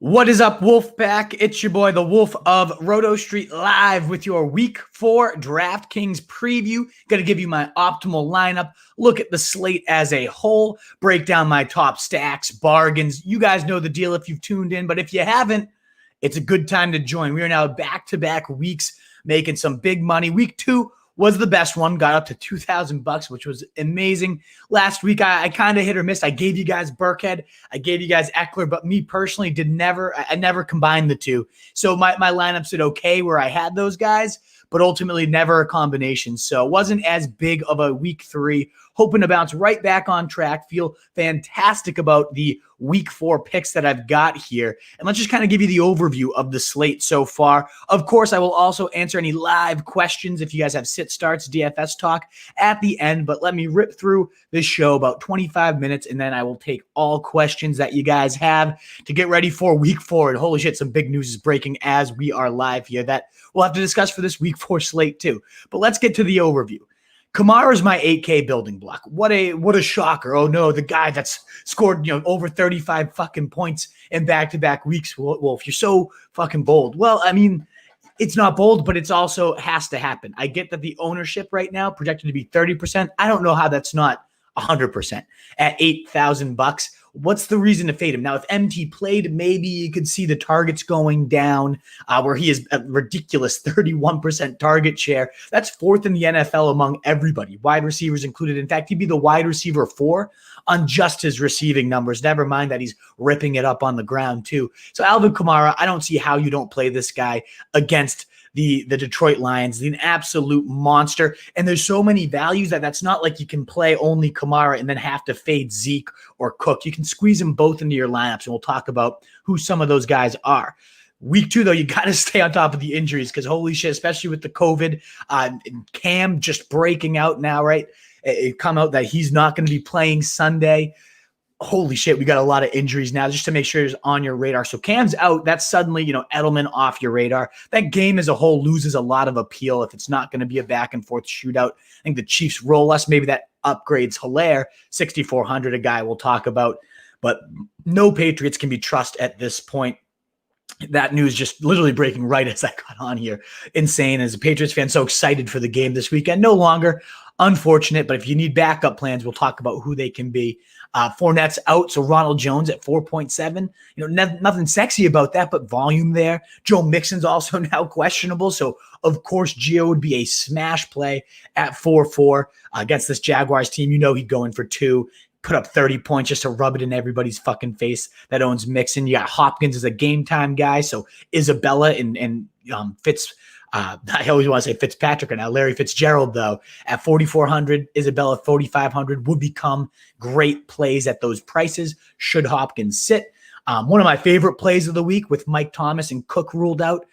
What is up, Wolfpack? It's your boy, the Wolf of Roto Street, live with your Week 4 Draftkings preview. Going to give you my optimal lineup, look at the slate as a whole, break down my top stacks, bargains. You guys know the deal if you've tuned in, but if you haven't, it's a good time to join. We are now back-to-back weeks making some big money. Week 2 was the best one, got up to $2,000, which was amazing. Last week, I kind of hit or miss. I gave you guys Burkhead, I gave you guys Ekeler, but me personally I never combined the two. So my lineups did okay where I had those guys, but ultimately never a combination. So it wasn't as big of a week 3. Hoping to bounce right back on track. Feel fantastic about the week 4 picks that I've got here. And let's just kind of give you the overview of the slate so far. Of course, I will also answer any live questions if you guys have sit starts, DFS talk at the end. But let me rip through this show about 25 minutes, and then I will take all questions that you guys have to get ready for week 4. And holy shit, some big news is breaking as we are live here that we'll have to discuss for this week 4 slate too. But let's get to the overview. Kamara is my 8K building block. What a shocker. Oh no, the guy that's scored, over 35 fucking points in back-to-back weeks. Wolf, you're so fucking bold. Well, I mean, it's not bold, but it's also has to happen. I get that the ownership right now projected to be 30%. I don't know how that's not 100% at $8,000. What's the reason to fade him? Now, if MT played, maybe you could see the targets going down where he is a ridiculous 31% target share. That's 4th in the NFL among everybody, wide receivers included. In fact, he'd be the wide receiver 4 on just his receiving numbers. Never mind that he's ripping it up on the ground too. So Alvin Kamara, I don't see how you don't play this guy against the Detroit Lions, an absolute monster. And there's so many values that's not like you can play only Kamara and then have to fade Zeke or Cook. You can squeeze them both into your lineups, and we'll talk about who some of those guys are. Week 2, though, you got to stay on top of the injuries because holy shit, especially with the COVID, Cam just breaking out now, right? It come out that he's not going to be playing Sunday. Holy shit, we got a lot of injuries now just to make sure it's on your radar. So Cam's out. That's suddenly, Edelman off your radar. That game as a whole loses a lot of appeal if it's not going to be a back and forth shootout. I think the Chiefs roll us. Maybe that upgrades Hilaire, 6,400 a guy we'll talk about. But no Patriots can be trusted at this point. That news just literally breaking right as I got on here. Insane. As a Patriots fan, so excited for the game this weekend. No longer. Unfortunate, but if you need backup plans, we'll talk about who they can be. Fournette's out, so Ronald Jones at 4.7. Nothing sexy about that, but volume there. Joe Mixon's also now questionable, so of course Gio would be a smash play at 4.4 against this Jaguars team. He'd go in for 2. Put up 30 points just to rub it in everybody's fucking face that owns Mixon. You got Hopkins as a game time guy, so Isabella and Fitz. I always want to say Fitzptrick and now Larry Fitzgerald, though, at 4,400, Isabella 4,500 would become great plays at those prices should Hopkins sit. One of my favorite plays of the week with Mike Thomas and Cook ruled out,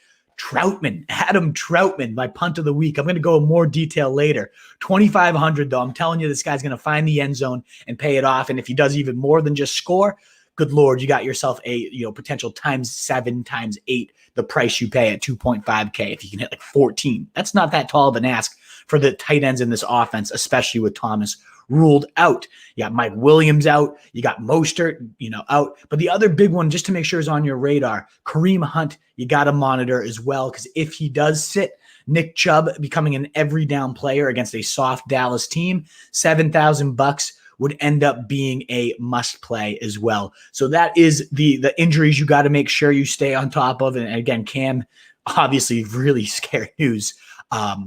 Adam Troutman, my punt of the week. I'm going to go in more detail later. 2,500, though. I'm telling you, this guy's going to find the end zone and pay it off. And if he does even more than just score, good Lord, you got yourself a potential times 7, times 8 the price you pay at 2.5K if you can hit like 14. That's not that tall of an ask for the tight ends in this offense, especially with Thomas ruled out. You got Mike Williams out. You got Mostert, out. But the other big one, just to make sure is on your radar, Kareem Hunt, you got to monitor as well because if he does sit, Nick Chubb becoming an every down player against a soft Dallas team, $7,000 would end up being a must play as well. So that is the injuries you got to make sure you stay on top of. And again, Cam, obviously really scary news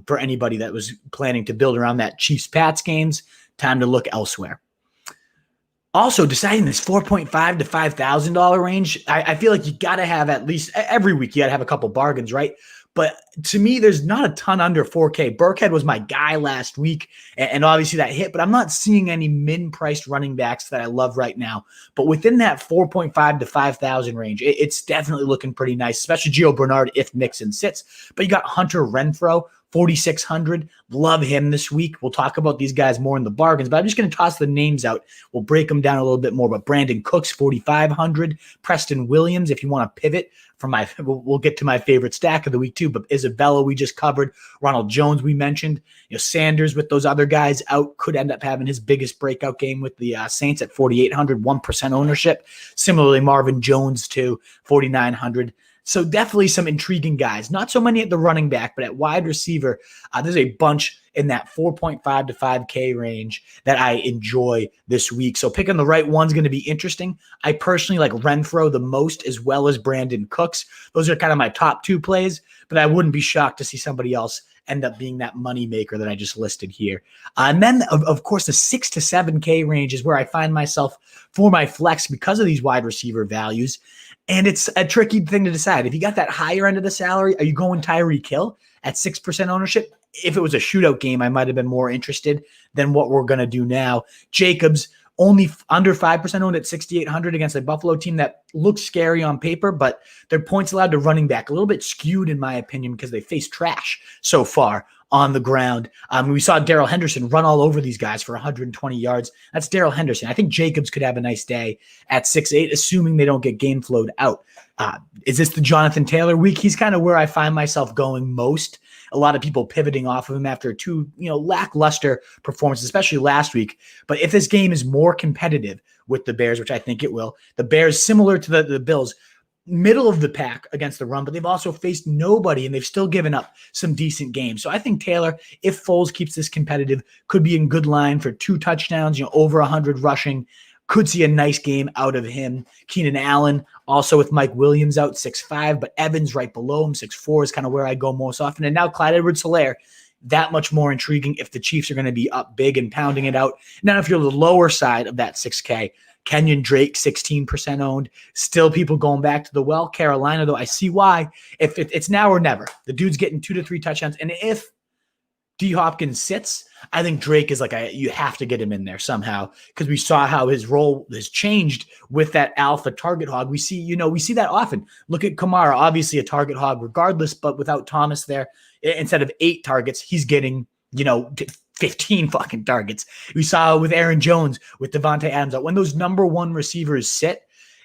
for anybody that was planning to build around that Chiefs-Pats games. Time to look elsewhere. Also, deciding this $4,500 to $5,000 range, I feel like you got to have at least every week, you got to have a couple bargains, right? But to me, there's not a ton under 4K. Burkhead was my guy last week, and obviously that hit, but I'm not seeing any min-priced running backs that I love right now. But within that 4.5 to 5,000 range, it's definitely looking pretty nice, especially Gio Bernard if Mixon sits. But you got Hunter Renfrow, 4,600. Love him this week. We'll talk about these guys more in the bargains, but I'm just going to toss the names out. We'll break them down a little bit more. But Brandon Cooks, 4,500. Preston Williams, if you want to pivot from we'll get to my favorite stack of the week too. But Isabella, we just covered. Ronald Jones, we mentioned. Sanders with those other guys out could end up having his biggest breakout game with the Saints at 4,800, 1% ownership. Similarly, Marvin Jones too, 4,900. So definitely some intriguing guys. Not so many at the running back, but at wide receiver, there's a bunch in that 4.5 to 5K range that I enjoy this week. So picking the right one's going to be interesting. I personally like Renfro the most, as well as Brandon Cooks. Those are kind of my top two plays, but I wouldn't be shocked to see somebody else end up being that money maker that I just listed here. And then, of course, the 6 to 7K range is where I find myself for my flex because of these wide receiver values. And it's a tricky thing to decide. If you got that higher end of the salary, are you going Tyreek Hill at 6% ownership? If it was a shootout game, I might have been more interested than what we're going to do now. Jacobs, only under 5% owned at 6,800 against a Buffalo team that looks scary on paper, but their points allowed to running back a little bit skewed, in my opinion, because they faced trash so far on the ground. We saw Darrell Henderson run all over these guys for 120 yards. That's Darrell Henderson. I think Jacobs could have a nice day at 6'8", assuming they don't get game flowed out. Is this the Jonathan Taylor week? He's kind of where I find myself going most. A lot of people pivoting off of him after two, lackluster performances, especially last week. But if this game is more competitive with the Bears, which I think it will, the Bears, similar to the Bills, middle of the pack against the run, but they've also faced nobody, and they've still given up some decent games. So I think Taylor, if Foles keeps this competitive, could be in good line for 2 touchdowns, over 100 rushing. Could see a nice game out of him. Keenan Allen, also with Mike Williams out 6'5", but Evans right below him, 6'4", is kind of where I go most often. And now Clyde Edwards-Helaire, that much more intriguing if the Chiefs are going to be up big and pounding it out. Now, if you're the lower side of that 6K, Kenyon Drake, 16% owned. Still people going back to the well. Carolina, though, I see why. If it's now or never. The dude's getting 2 to 3 touchdowns. And if D Hopkins sits, I think Drake is you have to get him in there somehow, because we saw how his role has changed with that alpha target hog. We see that often. Look at Kamara, obviously a target hog regardless, but without Thomas there, instead of 8 targets, he's getting, 15 fucking targets. We saw with Aaron Jones, with Devontae Adams out. When those number one receivers sit,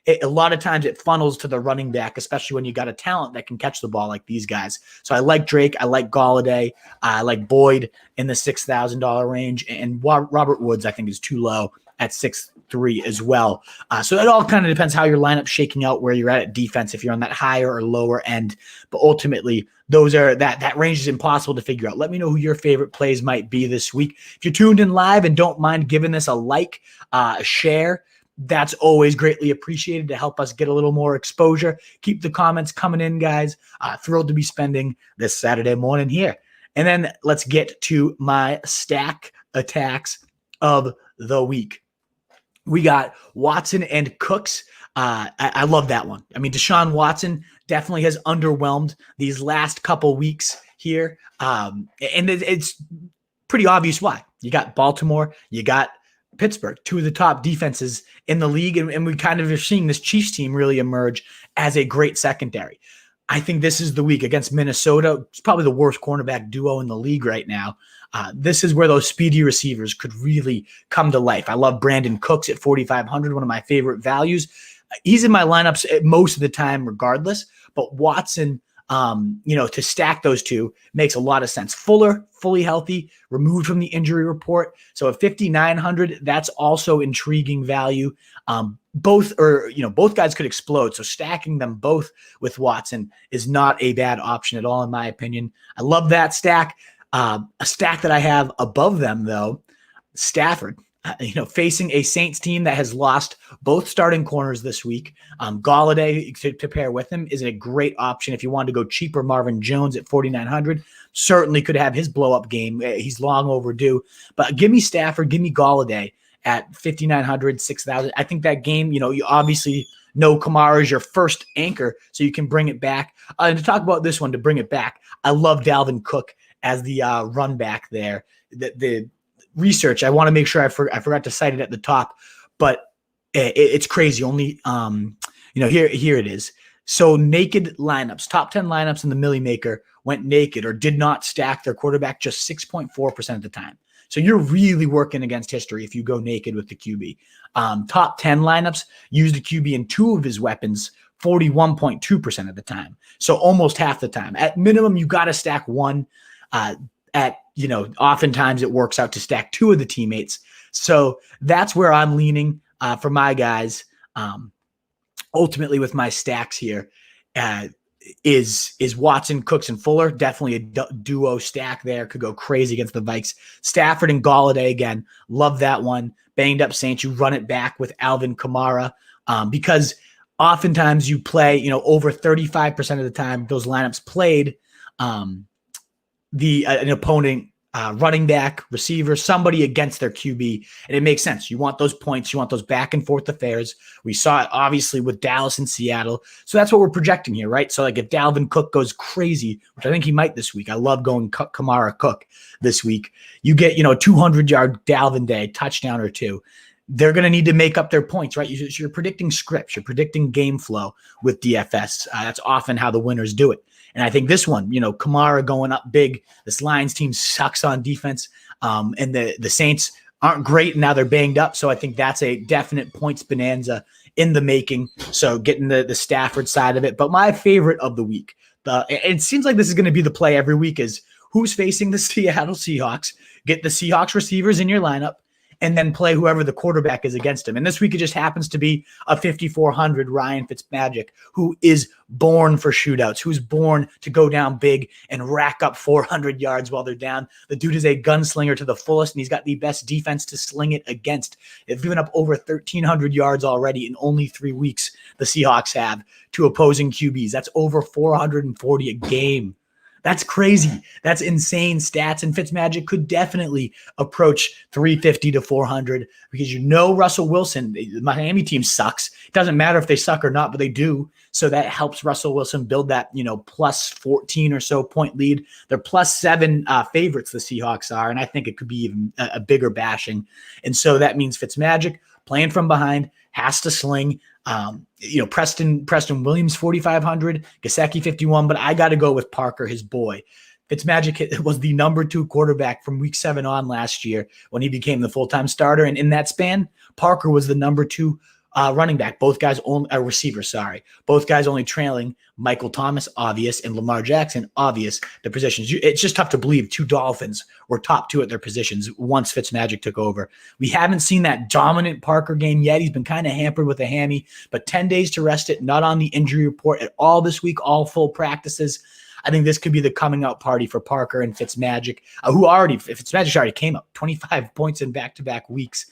a lot of times it funnels to the running back, especially when you got a talent that can catch the ball like these guys. So I like Drake. I like Golladay. I like Boyd in the $6,000 range. And Robert Woods, I think, is too low at 6'3" as well. So it all kind of depends how your lineup's shaking out, where you're at defense, if you're on that higher or lower end. But ultimately, that range is impossible to figure out. Let me know who your favorite plays might be this week. If you're tuned in live and don't mind giving this a like, a share, that's always greatly appreciated to help us get a little more exposure. Keep the comments coming in, guys. Thrilled to be spending this Saturday morning here. And then let's get to my stack attacks of the week. We got Watson and Cooks. I love that one. I mean, Deshaun Watson definitely has underwhelmed these last couple weeks here. And it's pretty obvious why. You got Baltimore, you got Pittsburgh, 2 of the top defenses in the league, and we kind of are seeing this Chiefs team really emerge as a great secondary. I think this is the week against Minnesota. It's probably the worst cornerback duo in the league right now. This is where those speedy receivers could really come to life. I love Brandon Cooks at 4,500, one of my favorite values. He's in my lineups most of the time regardless, but Watson, to stack those two makes a lot of sense. Fuller, fully healthy, removed from the injury report. So at 5,900, that's also intriguing value. Both guys could explode. So stacking them both with Watson is not a bad option at all, in my opinion. I love that stack. A stack that I have above them, though, Stafford. Facing a Saints team that has lost both starting corners this week. Golladay to pair with him is a great option if you want to go cheaper. Marvin Jones at 4,900 certainly could have his blow-up game. He's long overdue. But give me Stafford, give me Golladay at 5,900, 6,000. I think that game, you obviously know Kamara is your first anchor, so you can bring it back. And to talk about this one, to bring it back, I love Dalvin Cook as the run back there. The research, I want to make sure I forgot to cite it at the top, but it's crazy. Only here it is. So naked lineups, top 10 lineups in the Millie Maker went naked or did not stack their quarterback just 6.4% of the time. So you're really working against history if you go naked with the QB. Top 10 lineups used the QB in 2 of his weapons 41.2% of the time. So almost half the time. At minimum, you got to stack one. Oftentimes it works out to stack 2 of the teammates. So that's where I'm leaning for my guys. Ultimately with my stacks here is Watson, Cooks, and Fuller. Definitely a duo stack there. Could go crazy against the Vikes. Stafford and Golladay again. Love that one. Banged up Saints. You run it back with Alvin Kamara because oftentimes you play, over 35% of the time those lineups played an opponent running back, receiver, somebody against their QB. And it makes sense. You want those points. You want those back and forth affairs. We saw it obviously with Dallas and Seattle. So that's what we're projecting here, right? So like if Dalvin Cook goes crazy, which I think he might this week. I love going Kamara Cook this week. You get, 200-yard Dalvin day, touchdown or 2. They're going to need to make up their points, right? You're predicting scripts. You're predicting game flow with DFS. That's often how the winners do it. And I think this one, Kamara going up big. This Lions team sucks on defense. And the Saints aren't great. And now they're banged up. So I think that's a definite points bonanza in the making. So getting the Stafford side of it. But my favorite of the week, it seems like this is going to be the play every week, is who's facing the Seattle Seahawks. Get the Seahawks receivers in your lineup, and then play whoever the quarterback is against him. And this week it just happens to be a 5,400 Ryan Fitzmagic, who is born for shootouts, who's born to go down big and rack up 400 yards while they're down. The dude is a gunslinger to the fullest, and he's got the best defense to sling it against. They've given up over 1,300 yards already in only 3 weeks, the Seahawks have, to opposing QBs. That's over 440 a game. That's crazy. That's insane stats. And Fitzmagic could definitely approach 350 to 400 because Russell Wilson, the Miami team sucks. It doesn't matter if they suck or not, but they do. So that helps Russell Wilson build that, plus 14 or so point lead. They're plus 7 favorites, the Seahawks are. And I think it could be even a bigger bashing. And so that means Fitzmagic playing from behind, has to sling. Preston Williams 4,500, Gesicki 51, but I got to go with Parker, his boy. Fitzmagic was the number 2 quarterback from week 7 on last year when he became the full-time starter, and in that span, Parker was the number 2 running back. Both guys only receiver. Both guys only trailing Michael Thomas, obvious, and Lamar Jackson, obvious. The positions. It's just tough to believe 2 Dolphins were top 2 at their positions once Fitzmagic took over. We haven't seen that dominant Parker game yet. He's been kind of hampered with a hammy, but 10 days to rest it. Not on the injury report at all this week. All full practices. I think this could be the coming out party for Parker and Fitzmagic, Fitzmagic already came up 25 points in back-to-back weeks.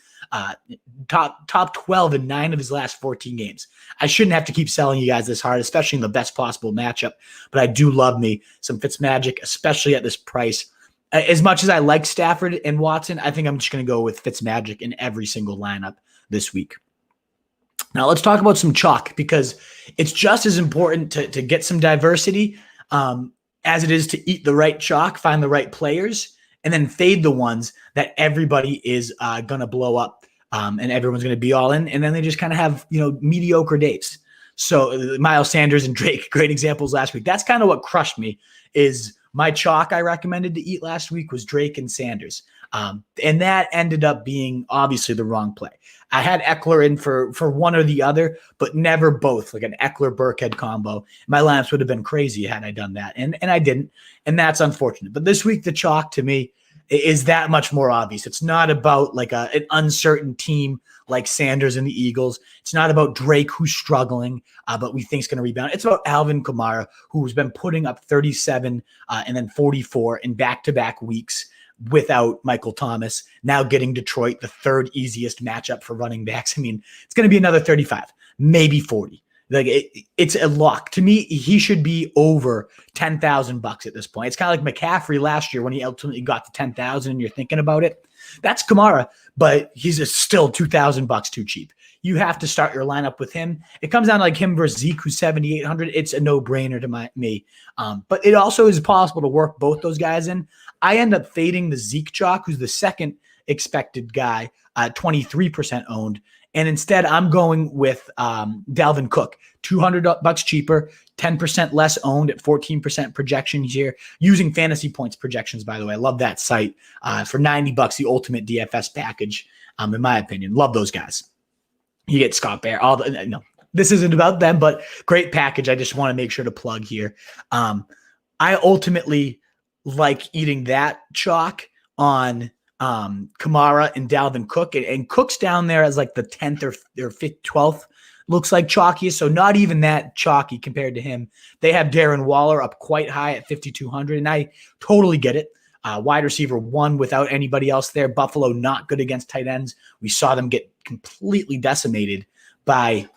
Top 12 in 9 of his last 14 games. I shouldn't have to keep selling you guys this hard, especially in the best possible matchup, but I do love me some Fitzmagic, especially at this price. As much as I like Stafford and Watson, I think I'm just going to go with Fitzmagic in every single lineup this week. Now let's talk about some chalk, because it's just as important to get some diversity as it is to eat the right chalk, find the right players, and then fade the ones that everybody is going to blow up and everyone's going to be all in. And then they just kind of have, mediocre days. So Miles Sanders and Drake, great examples last week. That's kind of what crushed me. Is my chalk I recommended to eat last week was Drake and Sanders. And that ended up being obviously the wrong play. I had Ekeler in for one or the other, but never both, like an Ekeler Burkhead combo. My lineups would have been crazy had I done that. And I didn't. And that's unfortunate. But this week, the chalk to me is that much more obvious. It's not about like an uncertain team like Sanders and the Eagles. It's not about Drake, who's struggling, but we think is going to rebound. It's about Alvin Kamara, who's been putting up 37 and then 44 in back-to-back weeks without Michael Thomas, now getting Detroit, the 3rd easiest matchup for running backs. I mean, it's going to be another 35, maybe 40. Like it's a lock. To me, he should be over $10,000 at this point. It's kind of like McCaffrey last year when he ultimately got to 10,000 and you're thinking about it. That's Kamara, but he's still $2,000 too cheap. You have to start your lineup with him. It comes down to like him versus Zeke, who's 7,800. It's a no-brainer to me. But it also is possible to work both those guys in. I end up fading the Zeke chalk, who's the second expected guy, 23% owned, And instead, I'm going with Dalvin Cook, $200 cheaper, 10% less owned at 14% projections here, using fantasy points projections, by the way. I love that site. For $90, the ultimate DFS package, in my opinion. Love those guys. You get Scott Bear. No, this isn't about them, but great package. I just want to make sure to plug here. I ultimately like eating that chalk on Kamara and Dalvin Cook. And Cook's down there as like the 10th or 5th, 12th. Looks like chalkiest, so not even that chalky compared to him. They have Darren Waller up quite high at 5,200, and I totally get it. Wide receiver 1 without anybody else there. Buffalo not good against tight ends. We saw them get completely decimated by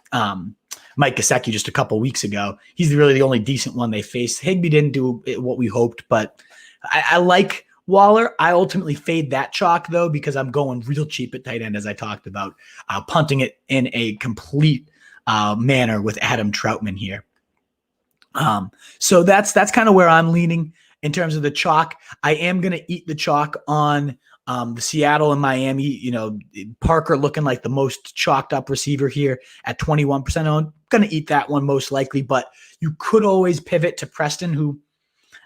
Mike Gesicki just a couple weeks ago. He's really the only decent one they faced. Higbee didn't do what we hoped, but I like Waller. I ultimately fade that chalk, though, because I'm going real cheap at tight end, as I talked about, punting it in a complete manner with Adam Troutman here. So that's kind of where I'm leaning in terms of the chalk. I am going to eat the chalk on the Seattle and Miami. Parker looking like the most chalked up receiver here at 21% owned. Going to eat that one most likely, but you could always pivot to Preston, who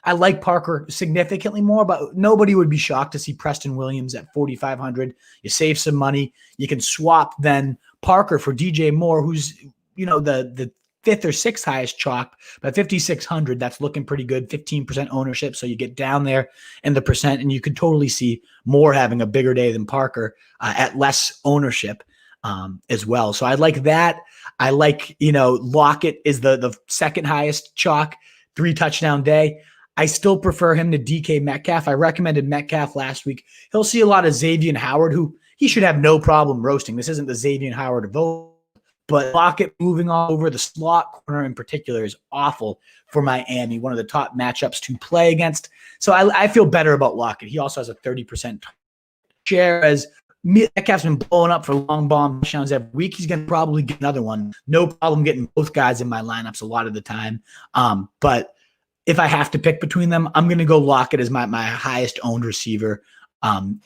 I like Parker significantly more, but nobody would be shocked to see Preston Williams at 4,500. You save some money. You can swap then Parker for DJ Moore, who's, the 5th or 6th highest chalk, but 5,600, that's looking pretty good. 15% ownership. So you get down there in the percent, and you could totally see Moore having a bigger day than Parker at less ownership as well. So I like that. I like, Lockett is the 2nd highest chalk, 3 touchdown day. I still prefer him to DK Metcalf. I recommended Metcalf last week. He'll see a lot of Xavier Howard, who he should have no problem roasting. This isn't the Xavier Howard vote, but Lockett moving all over the slot corner in particular is awful for Miami, one of the top matchups to play against. So I feel better about Lockett. He also has a 30% share, as Metcalf's been blowing up for long bomb touchdowns every week. He's going to probably get another one. No problem getting both guys in my lineups a lot of the time. But if I have to pick between them, I'm going to go Lockett as my highest owned receiver,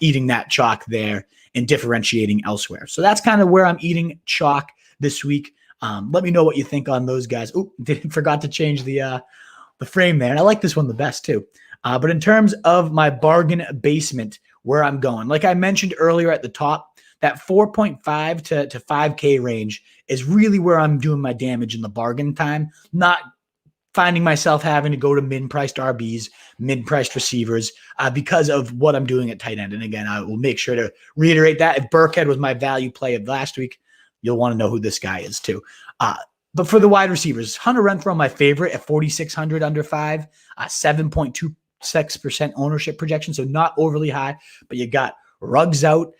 eating that chalk there and differentiating elsewhere. So that's kind of where I'm eating chalk this week. Let me know what you think on those guys. Oh, forgot to change the frame there. And I like this one the best too. But in terms of my bargain basement, where I'm going, like I mentioned earlier at the top, that 4.5 to 5K range is really where I'm doing my damage in the bargain time, not finding myself having to go to min-priced RBs, min-priced receivers, because of what I'm doing at tight end. And again, I will make sure to reiterate that. If Burkhead was my value play of last week, you'll want to know who this guy is too. But for the wide receivers, Hunter Renfrow, my favorite at 4,600 under 5, 7.26% ownership projection. So not overly high, but you got Ruggs out,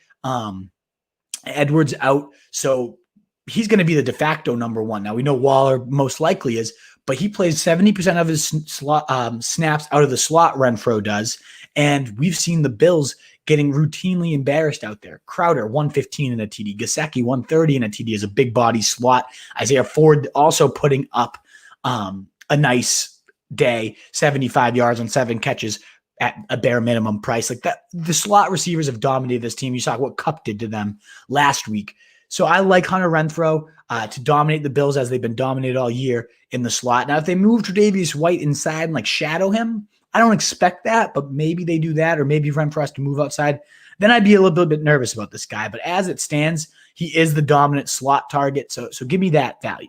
Edwards out. So he's going to be the de facto number 1. Now we know Waller most likely is, but he plays 70% of his snaps out of the slot, Renfrow does. And we've seen the Bills getting routinely embarrassed out there. Crowder, 115 in a TD. Gesicki, 130 in a TD as a big body slot. Isaiah Ford also putting up a nice day, 75 yards on 7 catches at a bare minimum price. Like that, the slot receivers have dominated this team. You saw what Kupp did to them last week. So I like Hunter Renfrow to dominate the Bills as they've been dominated all year in the slot. Now, if they move Tre'Davious White inside and shadow him, I don't expect that, but maybe they do that, or maybe Renfrow has to move outside. Then I'd be a little bit nervous about this guy. But as it stands, he is the dominant slot target. So give me that value.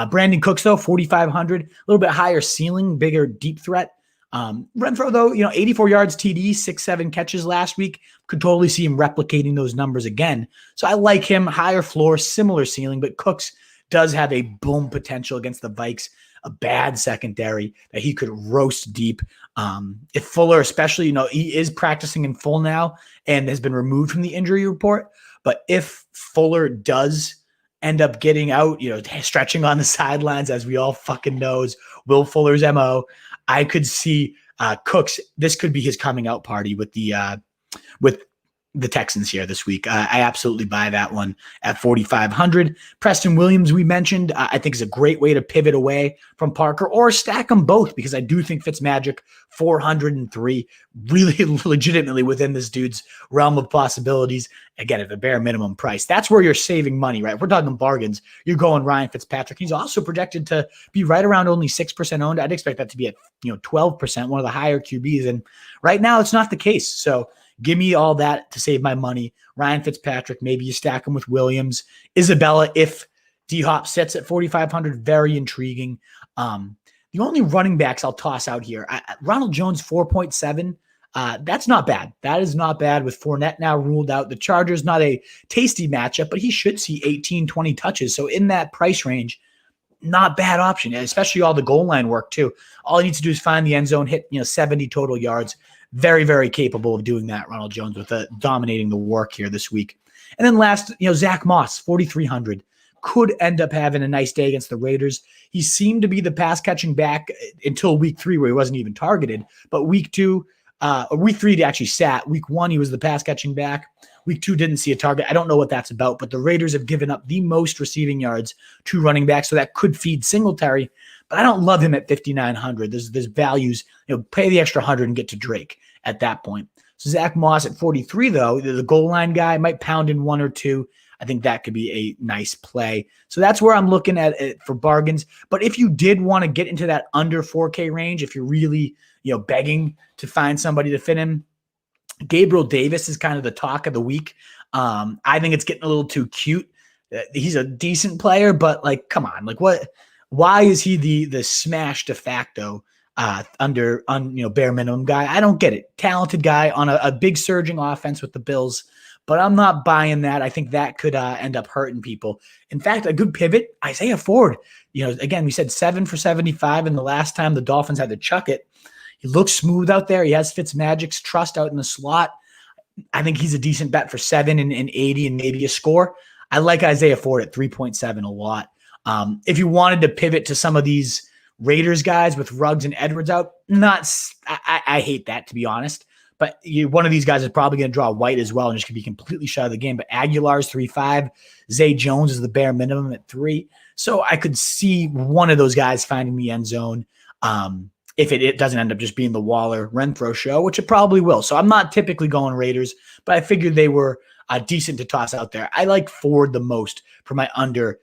Brandon Cooks, though, 4,500, a little bit higher ceiling, bigger deep threat. Renfrow, though, 84 yards TD, 6-7 catches last week. Could totally see him replicating those numbers again. So I like him, higher floor, similar ceiling, but Cooks does have a boom potential against the Vikes, a bad secondary that he could roast deep. If Fuller, especially, he is practicing in full now and has been removed from the injury report. But if Fuller does end up getting out, stretching on the sidelines, as we all fucking knows, Will Fuller's MO, I could see Cooks. This could be his coming out party with the with the Texans here this week. I absolutely buy that one at 4,500. Preston Williams, we mentioned, I think is a great way to pivot away from Parker or stack them both, because I do think Fitzmagic 403 really legitimately within this dude's realm of possibilities. Again, at the bare minimum price, that's where you're saving money, right? If we're talking bargains, you're going Ryan Fitzpatrick. He's also projected to be right around only 6% owned. I'd expect that to be at 12%, one of the higher QBs. And right now it's not the case. So give me all that to save my money. Ryan Fitzpatrick, maybe you stack him with Williams. Isabella, if DHop sits at 4,500, very intriguing. The only running backs I'll toss out here, Ronald Jones, 4.7. That's not bad. That is not bad with Fournette now ruled out. The Chargers, not a tasty matchup, but he should see 18, 20 touches. So in that price range, not bad option, especially all the goal line work too. All he needs to do is find the end zone, hit 70 total yards. Very, very capable of doing that, Ronald Jones, with dominating the work here this week. And then last, Zach Moss, 4,300, could end up having a nice day against the Raiders. He seemed to be the pass catching back until week 3, where he wasn't even targeted. But week 3, he actually sat. Week 1, he was the pass catching back. Week 2, didn't see a target. I don't know what that's about, but the Raiders have given up the most receiving yards to running backs, so that could feed Singletary. But I don't love him at 5,900. There's values, pay the extra 100 and get to Drake at that point. So Zach Moss at 43, though, the goal line guy, might pound in 1 or 2. I think that could be a nice play. So that's where I'm looking at it for bargains. But if you did want to get into that under 4K range, if you're really, begging to find somebody to fit in, Gabriel Davis is kind of the talk of the week. I think it's getting a little too cute. He's a decent player, but come on, what? Why is he the smash de facto under bare minimum guy? I don't get it. Talented guy on a big surging offense with the Bills, but I'm not buying that. I think that could end up hurting people. In fact, a good pivot, Isaiah Ford. Again, we said 7 for 75, and the last time the Dolphins had to chuck it. He looks smooth out there. He has Fitzmagic's trust out in the slot. I think he's a decent bet for 7 and 80 and maybe a score. I like Isaiah Ford at 3.7 a lot. If you wanted to pivot to some of these Raiders guys with Ruggs and Edwards out, I hate that, to be honest. But one of these guys is probably going to draw white as well and just going to be completely shut of the game. But Aguilar's 3.5. Zay Jones is the bare minimum at 3. So I could see one of those guys finding the end zone if it doesn't end up just being the Waller-Renfro show, which it probably will. So I'm not typically going Raiders, but I figured they were decent to toss out there. I like Ford the most for my under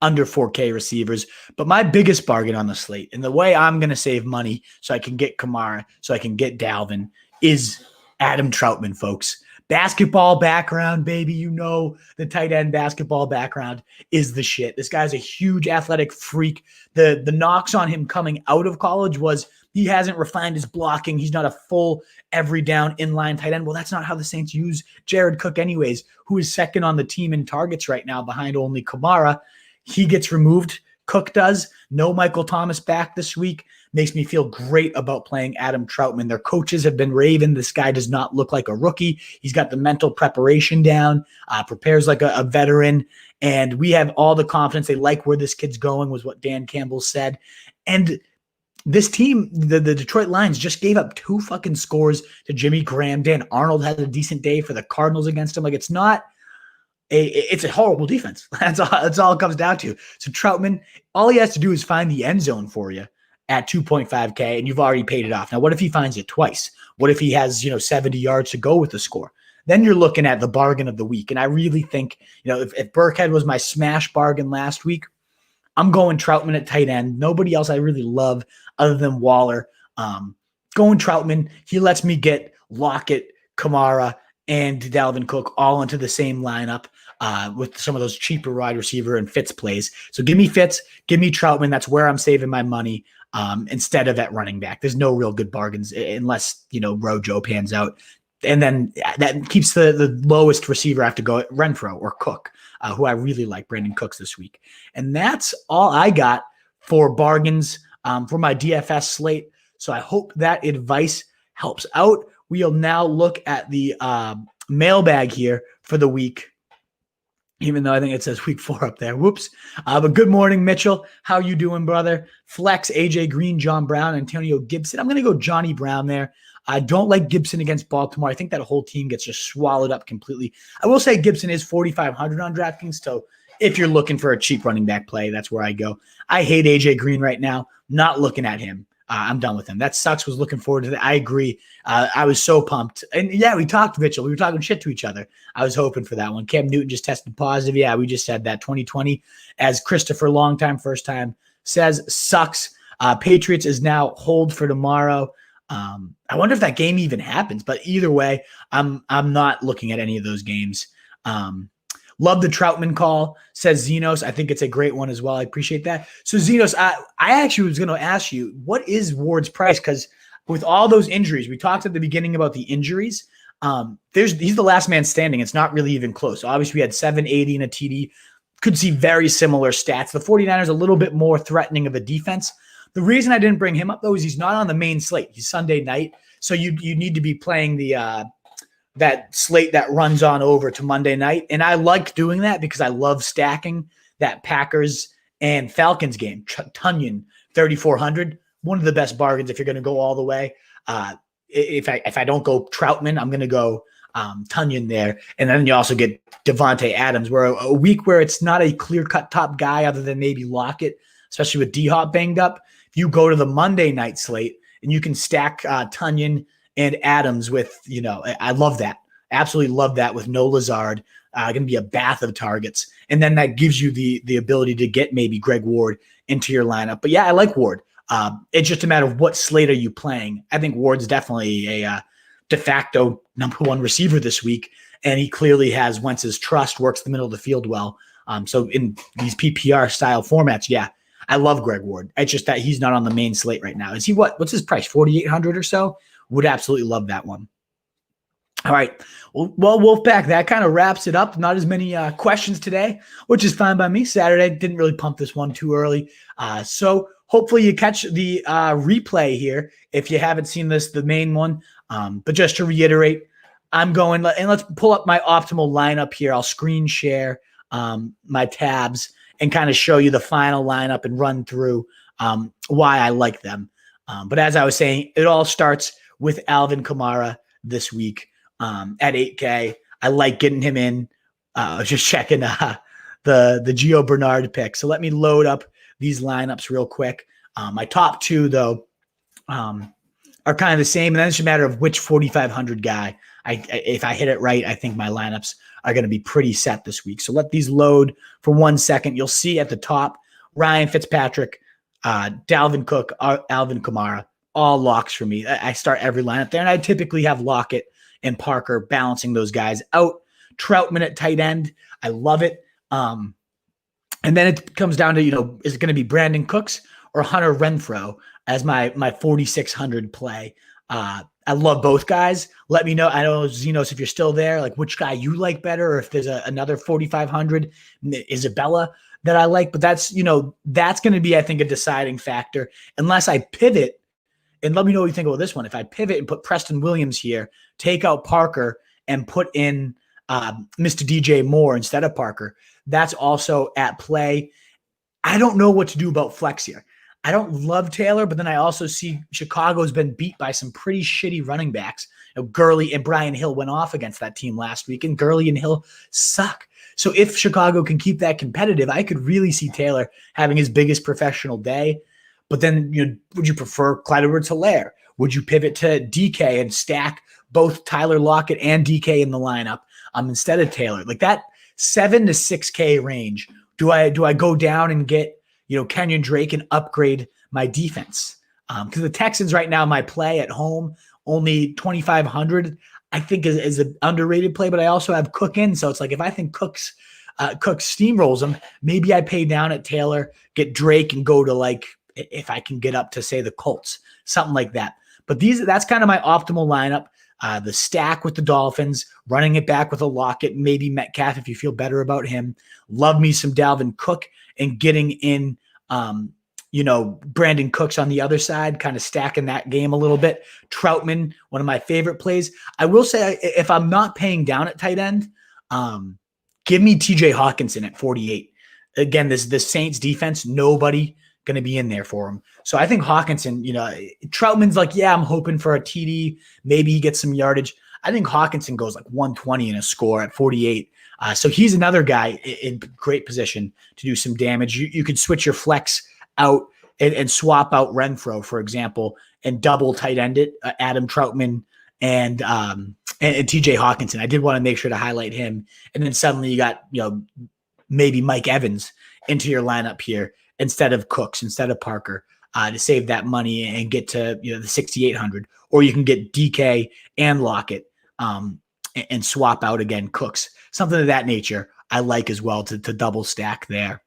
4K receivers. But my biggest bargain on the slate, and the way I'm going to save money so I can get Kamara, so I can get Dalvin, is Adam Troutman, folks. Basketball background, baby. The tight end basketball background is the shit. This guy's a huge athletic freak. The knocks on him coming out of college was he hasn't refined his blocking. He's not a full every down inline tight end. Well, that's not how the Saints use Jared Cook anyways, who is second on the team in targets right now behind only Kamara. He gets removed. Cook does. No Michael Thomas back this week. Makes me feel great about playing Adam Troutman. Their coaches have been raving. This guy does not look like a rookie. He's got the mental preparation down, prepares like a veteran, and we have all the confidence. They like where this kid's going, was what Dan Campbell said. And this team, the Detroit Lions, just gave up 2 fucking scores to Jimmy Graham. Dan Arnold had a decent day for the Cardinals against him. It's not it's a horrible defense. That's all it comes down to. So Troutman, all he has to do is find the end zone for you at 2.5K, and you've already paid it off. Now, what if he finds it twice? What if he has 70 yards to go with the score? Then you're looking at the bargain of the week. And I really think, if Burkhead was my smash bargain last week, I'm going Troutman at tight end. Nobody else I really love other than Waller. Going Troutman, he lets me get Lockett, Kamara, and Dalvin Cook all into the same lineup with some of those cheaper wide receiver and Fitz plays. So give me Fitz, give me Troutman. That's where I'm saving my money instead of at running back. There's no real good bargains unless, Rojo pans out. And then that keeps the lowest receiver I have to go at Renfro or Cook, who I really like, Brandon Cooks this week. And that's all I got for bargains for my DFS slate. So I hope that advice helps out. We'll now look at the mailbag here for the week, even though I think it says week 4 up there. Whoops. But good morning, Mitchell. How you doing, brother? Flex, AJ Green, John Brown, Antonio Gibson. I'm going to go Johnny Brown there. I don't like Gibson against Baltimore. I think that whole team gets just swallowed up completely. I will say Gibson is 4,500 on DraftKings, so if you're looking for a cheap running back play, that's where I go. I hate AJ Green right now. Not looking at him. I'm done with him. That sucks. Was looking forward to that. I agree. I was so pumped. And yeah, we talked, Mitchell. We were talking shit to each other. I was hoping for that one. Cam Newton just tested positive. Yeah, we just said that. 2020, as Christopher, long time, first time, says, sucks. Patriots is now hold for tomorrow. I wonder if that game even happens. But either way, I'm not looking at any of those games. Love the Troutman call, says Zenos. I think it's a great one as well. I appreciate that. So Zenos, I actually was going to ask you, what is Ward's price? Because with all those injuries, we talked at the beginning about the injuries. He's the last man standing. It's not really even close. Obviously, we had 780 and a TD. Could see very similar stats. The 49ers a little bit more threatening of a defense. The reason I didn't bring him up, though, is he's not on the main slate. He's Sunday night. So you need to be playing the that slate that runs on over to Monday night. And I like doing that because I love stacking that Packers and Falcons game. Tunyon, 3,400, one of the best bargains if you're going to go all the way. If I don't go Troutman, I'm going to go Tunyon there. And then you also get Devontae Adams, where a week where it's not a clear-cut top guy other than maybe Lockett, especially with DHop banged up. If you go to the Monday night slate and you can stack Tunyon and Adams with, I love that. Absolutely love that with no Lazard. Going to be a bath of targets. And then that gives you the ability to get maybe Greg Ward into your lineup. But yeah, I like Ward. It's just a matter of what slate are you playing. I think Ward's definitely a de facto number one receiver this week. And he clearly has Wentz's trust, works the middle of the field well. So in these PPR style formats, yeah, I love Greg Ward. It's just that he's not on the main slate right now. Is he what's his price? 4,800 or so? Would absolutely love that one. All right. Well, Wolfpack, that kind of wraps it up. Not as many questions today, which is fine by me. Saturday, didn't really pump this one too early. So hopefully you catch the replay here if you haven't seen the main one. But just to reiterate, I'm going, and let's pull up my optimal lineup here. I'll screen share my tabs and kind of show you the final lineup and run through why I like them. But as I was saying, it all starts with Alvin Kamara this week at 8K. I like getting him in. Just checking the Gio Bernard pick. So let me load up these lineups real quick. My top two, though, are kind of the same. And then it's a matter of which 4,500 guy. If I hit it right, I think my lineups are going to be pretty set this week. So let these load for 1 second. You'll see at the top, Ryan Fitzpatrick, Dalvin Cook, Alvin Kamara, all locks for me. I start every lineup there, and I typically have Lockett and Parker balancing those guys out. Troutman at tight end, I love it. And then it comes down to, is it going to be Brandon Cooks or Hunter Renfrow as my 4,600 play? I love both guys. Let me know. I know, Zenos, if you're still there, like which guy you like better, or if there's another 4,500 Isabella that I like. But that's going to be, I think, a deciding factor unless I pivot. And let me know what you think about this one. If I pivot and put Preston Williams here, take out Parker and put in Mr. DJ Moore instead of Parker, that's also at play. I don't know what to do about flex here. I don't love Taylor, but then I also see Chicago's been beat by some pretty shitty running backs. Gurley and Brian Hill went off against that team last week, and Gurley and Hill suck. So if Chicago can keep that competitive, I could really see Taylor having his biggest professional day. But then, would you prefer Clyde Edwards-Helaire? Would you pivot to DK and stack both Tyler Lockett and DK in the lineup instead of Taylor? Like that 7 to 6K range. Do I go down and get Kenyon Drake and upgrade my defense? Because the Texans right now, my play at home only 2,500. I think is an underrated play, but I also have Cook in, so it's like if I think Cook steamrolls them, maybe I pay down at Taylor, get Drake, and go to if I can get up to, say, the Colts, something like that. But that's kind of my optimal lineup. The stack with the Dolphins, running it back with a Lockett, maybe Metcalf if you feel better about him. Love me some Dalvin Cook and getting in, Brandon Cooks on the other side, kind of stacking that game a little bit. Troutman, one of my favorite plays. I will say if I'm not paying down at tight end, give me TJ Hawkinson at 48. Again, this Saints defense, nobody going to be in there for him. So I think Hawkinson, Troutman's like, yeah, I'm hoping for a TD. Maybe he gets some yardage. I think Hawkinson goes like 120 in a score at 48. So he's another guy in great position to do some damage. You could switch your flex out and swap out Renfro, for example, and double tight end it, Adam Troutman and TJ Hawkinson. I did want to make sure to highlight him. And then suddenly you got, maybe Mike Evans into your lineup here instead of Cooks, instead of Parker, to save that money and get to the 6,800. Or you can get DK and Lockett and swap out again Cooks, something of that nature. I like as well to double stack there.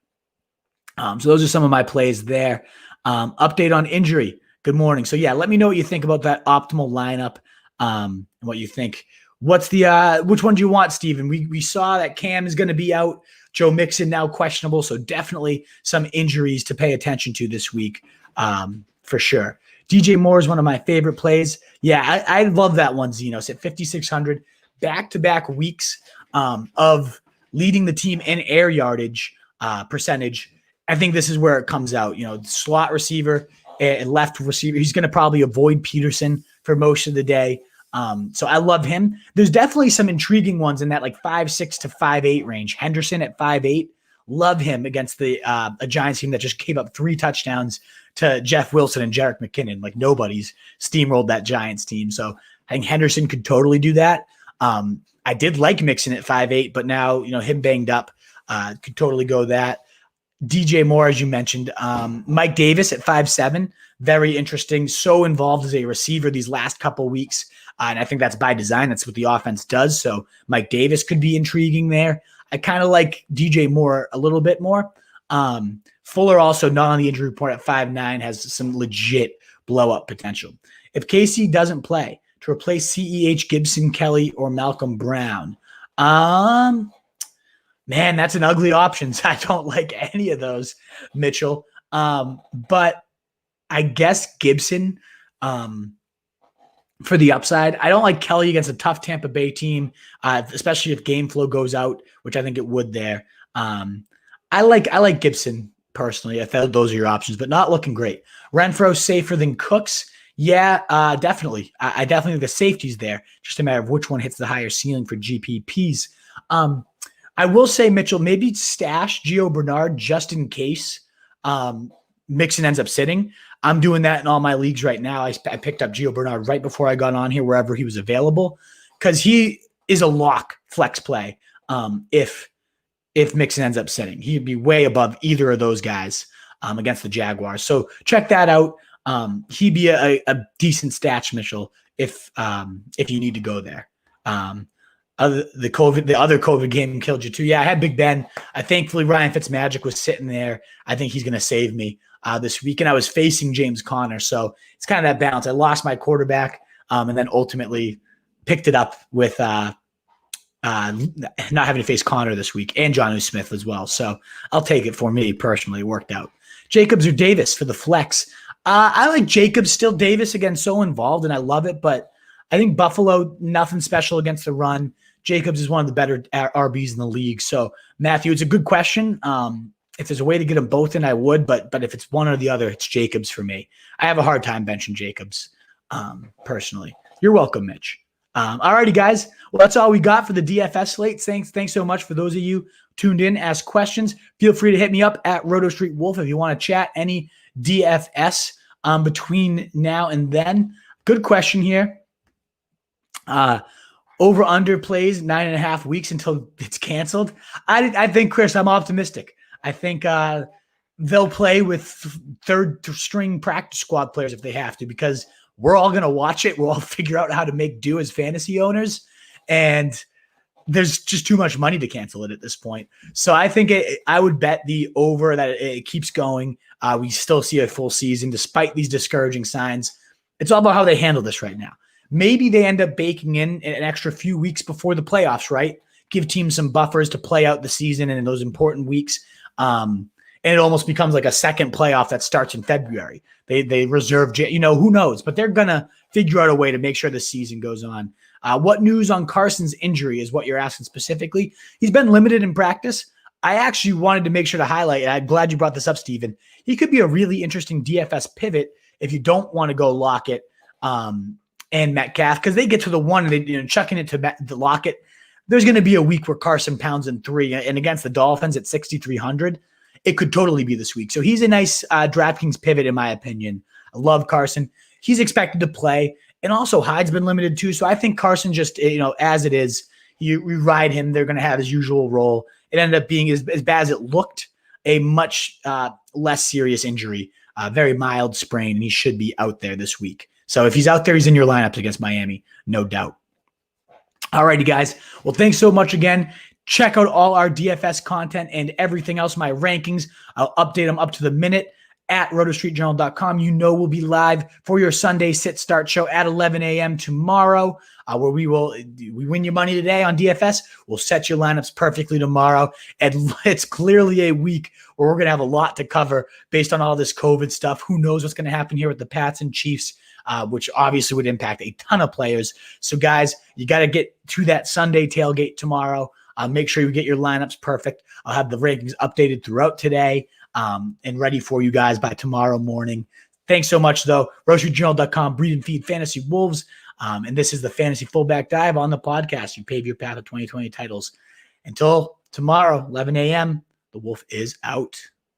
So those are some of my plays there. Update on injury. Good morning. So yeah, let me know what you think about that optimal lineup. And what you think. What's the which one do you want, Steven? We saw that Cam is going to be out. Joe Mixon now questionable, so definitely some injuries to pay attention to this week, for sure. DJ Moore is one of my favorite plays. Yeah, I love that one, Zenos, at 5,600, back-to-back weeks of leading the team in air yardage percentage. I think this is where it comes out. Slot receiver and left receiver. He's going to probably avoid Peterson for most of the day. So I love him. There's definitely some intriguing ones in that like 5'6" to 5'8" range. Henderson at 5'8", love him against the a Giants team that just gave up 3 touchdowns to Jeff Wilson and Jerick McKinnon. Like nobody's steamrolled that Giants team. So I think Henderson could totally do that. I did like Mixon at 5'8", but now him banged up, could totally go that. DJ Moore, as you mentioned, Mike Davis at 5'7", very interesting. So involved as a receiver these last couple weeks. And I think that's by design. That's what the offense does. So Mike Davis could be intriguing there. I kind of like DJ Moore a little bit more. Fuller also not on the injury report at 5'9", has some legit blow-up potential. If KC doesn't play, to replace CEH, Gibson, Kelly, or Malcolm Brown, man, that's an ugly option. I don't like any of those, Mitchell. But I guess Gibson for the upside. I don't like Kelly against a tough Tampa Bay team, especially if game flow goes out, which I think it would there. I like Gibson personally. I thought those are your options, but not looking great. Renfro safer than Cooks. Yeah, definitely. I definitely think the safety's there. Just a matter of which one hits the higher ceiling for GPPs. I will say, Mitchell, maybe stash Gio Bernard just in case Mixon ends up sitting. I'm doing that in all my leagues right now. I picked up Gio Bernard right before I got on here, wherever he was available, because he is a lock flex play. If Mixon ends up sitting, he'd be way above either of those guys against the Jaguars. So check that out. He'd be a decent stash, Mitchell, if you need to go there. The other COVID game killed you too. Yeah, I had Big Ben. Thankfully Ryan Fitzmagic was sitting there. I think he's going to save me this week. And I was facing James Conner. So it's kind of that balance. I lost my quarterback and then ultimately picked it up with not having to face Conner this week and Jonnu Smith as well. So I'll take it for me personally. It worked out. Jacobs or Davis for the flex. I like Jacobs still. Davis, again, so involved, and I love it. But I think Buffalo, nothing special against the run. Jacobs is one of the better RBs in the league. So, Matthew, it's a good question. If there's a way to get them both in, I would. But if it's one or the other, it's Jacobs for me. I have a hard time benching Jacobs personally. You're welcome, Mitch. All righty, guys. Well, that's all we got for the DFS slate. Thanks so much for those of you tuned in, ask questions. Feel free to hit me up at Roto Street Wolf if you want to chat any DFS between now and then. Good question here. Over under plays 9.5 weeks until it's canceled. I think, Chris, I'm optimistic. I think they'll play with third string practice squad players if they have to, because we're all going to watch it. We'll all figure out how to make do as fantasy owners. And there's just too much money to cancel it at this point. So I think I would bet the over that it keeps going. We still see a full season despite these discouraging signs. It's all about how they handle this right now. Maybe they end up baking in an extra few weeks before the playoffs, right? Give teams some buffers to play out the season and in those important weeks. And it almost becomes like a second playoff that starts in February. They reserve, who knows? But they're going to figure out a way to make sure the season goes on. What news on Carson's injury is what you're asking specifically. He's been limited in practice. I actually wanted to make sure to highlight, and I'm glad you brought this up, Steven. He could be a really interesting DFS pivot if you don't want to go Lockett and Metcalf, because they get to the one and they chucking it to Lockett. There's going to be a week where Carson pounds in 3, and against the Dolphins at 6,300, it could totally be this week. So he's a nice DraftKings pivot, in my opinion. I love Carson. He's expected to play, and also Hyde's been limited too. So I think Carson just, as it is, you ride him. They're going to have his usual role. It ended up being as bad as it looked, a much less serious injury, very mild sprain, and he should be out there this week. So if he's out there, he's in your lineups against Miami, no doubt. All righty, guys. Well, thanks so much again. Check out all our DFS content and everything else, my rankings. I'll update them up to the minute at rotostreetjournal.com. We'll be live for your Sunday sit-start show at 11 a.m. tomorrow, where we win your money today on DFS. We'll set your lineups perfectly tomorrow. And it's clearly a week where we're going to have a lot to cover based on all this COVID stuff. Who knows what's going to happen here with the Pats and Chiefs, which obviously would impact a ton of players. So, guys, you got to get to that Sunday tailgate tomorrow. Make sure you get your lineups perfect. I'll have the rankings updated throughout today and ready for you guys by tomorrow morning. Thanks so much, though. RotoStreetJournal.com, breed and feed fantasy wolves. And this is the Fantasy Fullback Dive on the podcast. You pave your path of 2020 titles. Until tomorrow, 11 a.m., the Wolf is out.